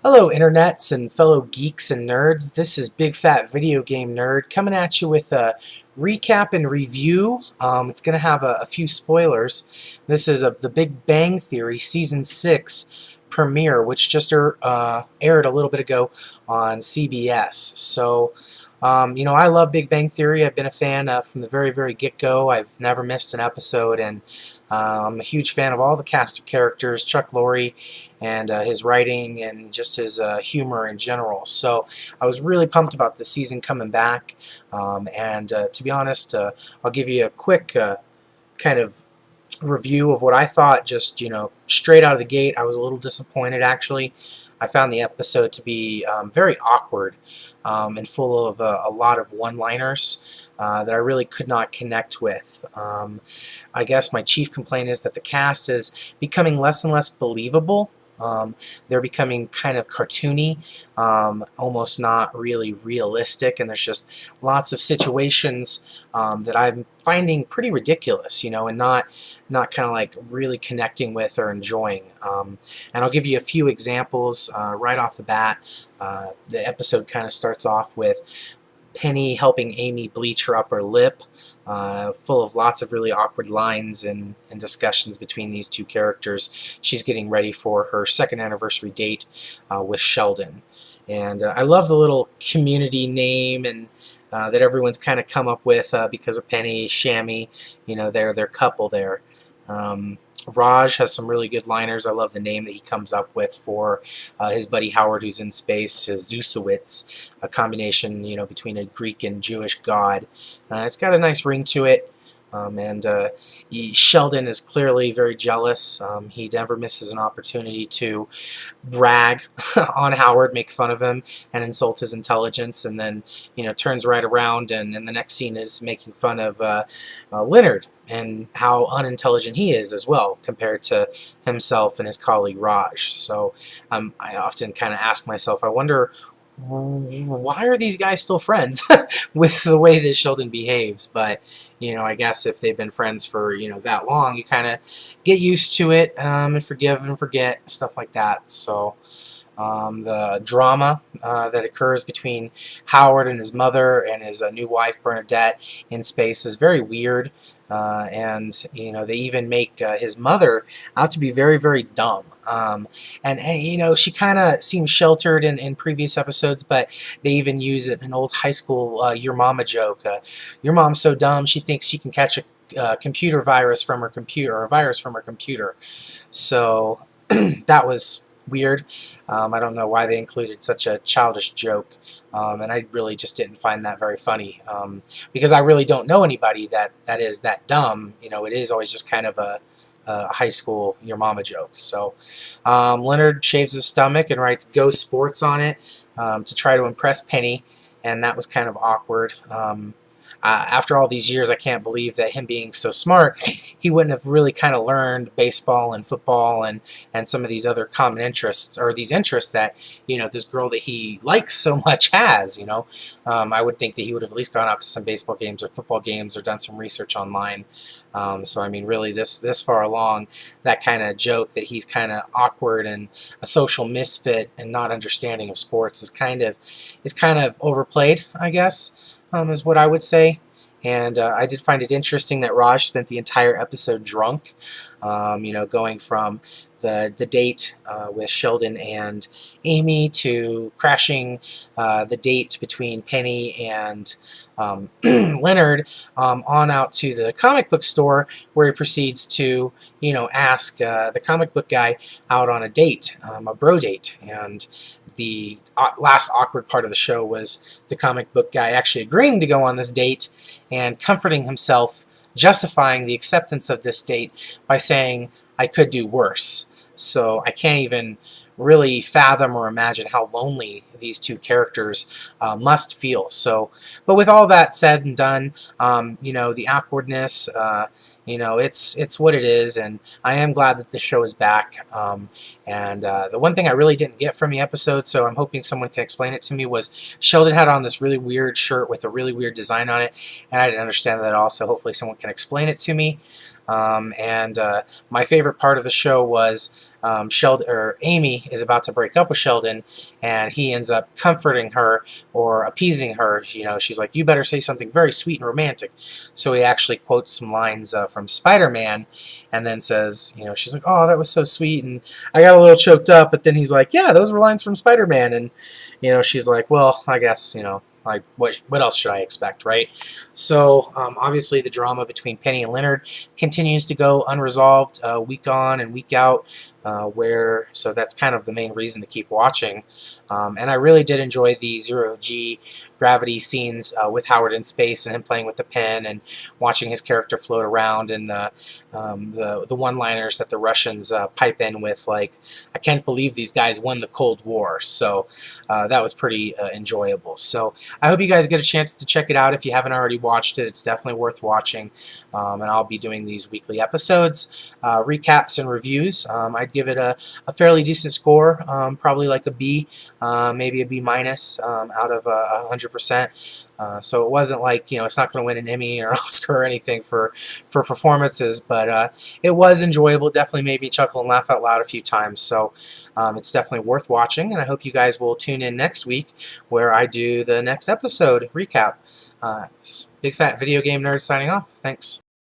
Hello internets and fellow geeks and nerds. This is Big Fat Video Game Nerd coming at you with a recap and review. It's going to have a few spoilers. This is of The Big Bang Theory Season 6 premiere, which just aired a little bit ago on CBS. I love Big Bang Theory. I've been a fan from the very get-go. I've never missed an episode, and I'm a huge fan of all the cast of characters, Chuck Lorre, and his writing, and just his humor in general. So I was really pumped about the season coming back, and to be honest, I'll give you a quick kind of review of what I thought. Just straight out of the gate, I was a little disappointed actually. I found the episode to be very awkward and full of a lot of one-liners that I really could not connect with. I guess my chief complaint is that the cast is becoming less and less believable. They're becoming kind of cartoony, almost not really realistic, and there's just lots of situations that I'm finding pretty ridiculous, and not kind of like really connecting with or enjoying. And I'll give you a few examples right off the bat. The episode kind of starts off with Penny helping Amy bleach her upper lip, full of lots of really awkward lines and discussions between these two characters. She's getting ready for her second anniversary date with Sheldon. And I love the little community name and that everyone's kind of come up with because of Penny, Shammy, their couple there. Raj has some really good liners. I love the name that he comes up with for his buddy Howard, who's in space, Zeusowitz, a combination, between a Greek and Jewish god. It's got a nice ring to it. Sheldon is clearly very jealous. He never misses an opportunity to brag on Howard, make fun of him, and insult his intelligence, and then turns right around, and the next scene is making fun of Leonard and how unintelligent he is as well compared to himself and his colleague Raj. So I often kind of ask myself, I wonder, why are these guys still friends with the way that Sheldon behaves? But I guess if they've been friends for that long, you kind of get used to it and forgive and forget, stuff like that. So the drama that occurs between Howard and his mother and his new wife Bernadette in space is very weird. And they even make his mother out to be very dumb. And she kind of seems sheltered in previous episodes, but they even use an old high school your mama joke. Your mom's so dumb she thinks she can catch a computer virus from her computer, or a virus from her computer. So that was weird. I don't know why they included such a childish joke, and I really just didn't find that very funny, because I really don't know anybody that is that dumb. It is always just kind of a high school your mama joke. So Leonard shaves his stomach and writes "Go Sports" on it to try to impress Penny, and that was kind of awkward. After all these years, I can't believe that him being so smart, he wouldn't have really kind of learned baseball and football and some of these other common interests, or these interests that, this girl that he likes so much has, I would think that he would have at least gone out to some baseball games or football games or done some research online. So I mean, really, this far along, that kind of joke that he's kind of awkward and a social misfit and not understanding of sports is kind of overplayed, I guess. Is what I would say. And I did find it interesting that Raj spent the entire episode drunk, going from the date with Sheldon and Amy to crashing the date between Penny and Leonard on out to the comic book store, where he proceeds to ask the comic book guy out on a date, a bro date. And the last awkward part of the show was the comic book guy actually agreeing to go on this date and comforting himself, justifying the acceptance of this date by saying, I could do worse. So I can't even really fathom or imagine how lonely these two characters must feel. So, but with all that said and done, the awkwardness, it's what it is, and I am glad that the show is back. The one thing I really didn't get from the episode, so I'm hoping someone can explain it to me, was Sheldon had on this really weird shirt with a really weird design on it, and I didn't understand that at all, so hopefully someone can explain it to me. And my favorite part of the show was Sheldon, or Amy is about to break up with Sheldon, and he ends up comforting her or appeasing her. You know, she's like, "You better say something very sweet and romantic." So he actually quotes some lines from Spider-Man, and then says, you know, she's like, "Oh, that was so sweet," and I got a little choked up. But then he's like, "Yeah, those were lines from Spider-Man," and you know, she's like, "Well, I guess, you know, like what else should I expect, right?" So obviously the drama between Penny and Leonard continues to go unresolved week on and week out. So that's kind of the main reason to keep watching. And I really did enjoy the zero-G gravity scenes with Howard in space and him playing with the pen and watching his character float around, and the one-liners that the Russians pipe in with, like, "I can't believe these guys won the Cold War." So that was pretty enjoyable. So I hope you guys get a chance to check it out. If you haven't already watched it, it's definitely worth watching. And I'll be doing these weekly episodes, recaps and reviews. I'd give it a fairly decent score, probably like a B, maybe a B minus out of 100%. So it wasn't like, you know, it's not going to win an Emmy or Oscar or anything for performances, but it was enjoyable. Definitely made me chuckle and laugh out loud a few times. So it's definitely worth watching, and I hope you guys will tune in next week where I do the next episode recap. Big Fat Video Game Nerd signing off. Thanks.